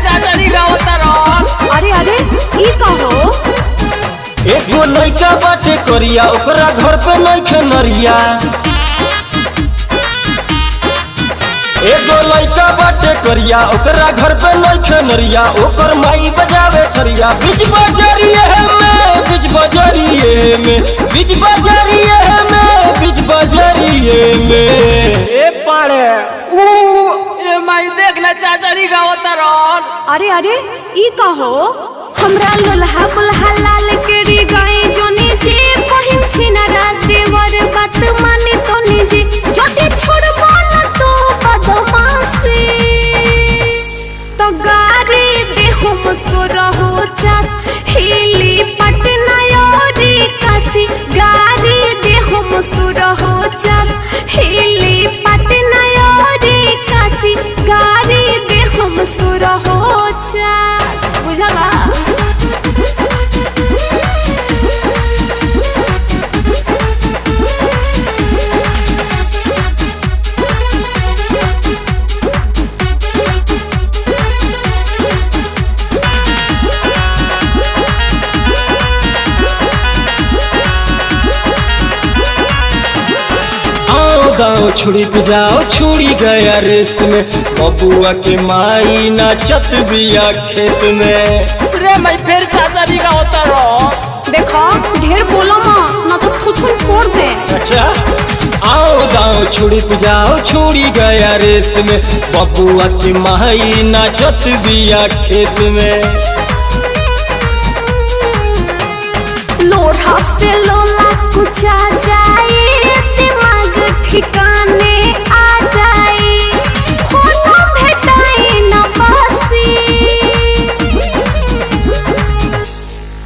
चाचारी गावता रहल। अरे अरे ई कहो एगो लइका बाटे करिया ओकरा घर पे नइखे नरिया। एगो लइका बाटे करिया ओकरा घर पे नइखे नरिया। ओकर माई बजावे थरिया बीच बजरिए में, बीच बजरिए में, बीच बजरिए में, बीच बजरिए में। ए पाड़े ए माई देख ना चाचारी गावता रहल। अरे अरे ई कहो हमरा लोल्हा पुल्हा लाल केरी गई जोनी जी पहिन छिनरा देवर बात माने तो निजी जति छोड़बो न तो बदमाशी तो गारी देहु मसुर हो चास हिली पटना योरी काशी। गारी देहु मसुर हो चास हिली पटना योरी काशी। गारी देहु मसुर हो चास बुझला। गाँव छुड़ी जाओ छुड़ी गया रेस में। बबुआ के माई नाचत बिया खेत में। रे माई फिर चाचारी गावता रहल। देखो ढेर बोलो ना तो थुथुन फोड़ दे। अच्छा आओ गाँव छुड़ी जाओ छुड़ी गया रेस में। बबुआ के माई नाचत बिया खेत में। लोढ़ा से लोला कुचा जाए दिमाग ठिकाने आ जाए खोना भेटाई न बासी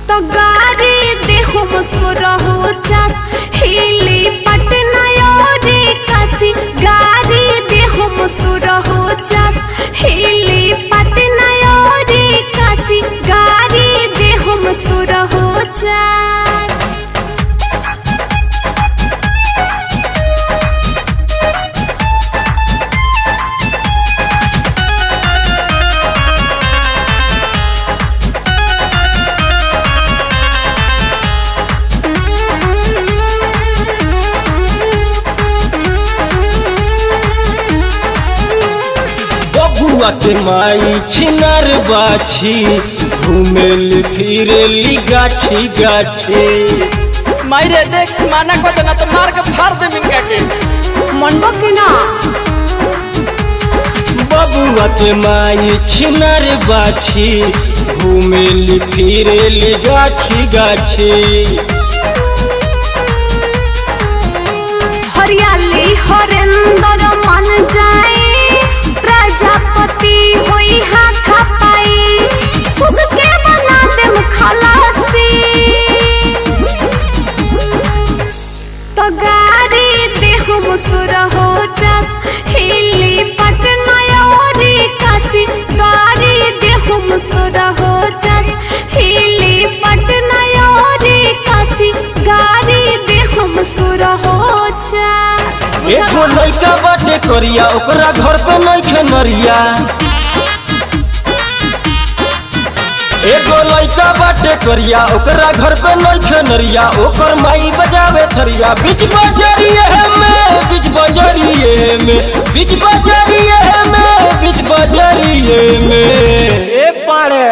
तो गारी देहु मसुर हो चास हिली पटना योरी काशी। गारी देहु मसुर हो चास हिली पटना योरी काशी। गारी देहु मसुर हो चास। बबुआ के माई छिनार बाछी घूमेल फिरेली गाछी गाछी। माई रे देख माना को ना तो मार के फाड़ दे मिनका के। मनबो के ना बबुआ के माई छिनार बाछी घूमेल फिरेली गाछी गाछी। हरियाली हरेंद्र मन जाए प्रजापति होई हाथा पाई फूक के बना देम खलासी तो गारी देहु मसुर हो चास हिली पटना योरी काशी। गारी देहु मसुर हो चास हिली पटना योरी काशी। गारी देहु मसुर हो चास। एगो लइका बाटे करिया ओकरा घर पे नइखे नरिया। एगो लइका बाटे करिया ओकरा घर पे नइखे नरिया। ओकर माई बजावे थरिया बीच बजरिए में, बीच बजरिए में, बीच बजरिए में, बीच बजरिए में। ए पाड़े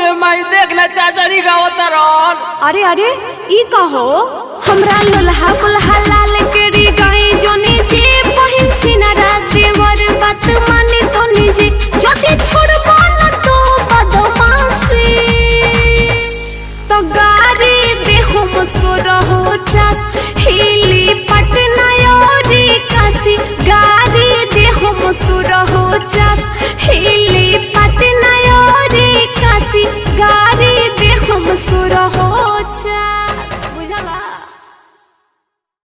ए माई देख ना चाचारी गावता रहल। अरे अरे ई कहो हमरा लोल्हा पुल्हा लाल केरी गई जोनी जी पहिन छिनरा देवर बात माने तो निजी जति छोड़बो न तो बदमाशी तो गारी देहु मसुर हो चास हिली पटना योरी काशी। गारी देहु मसुर हो चास हिली पटना योरी काशी। गारी देहु मसुर हो चास बुझला।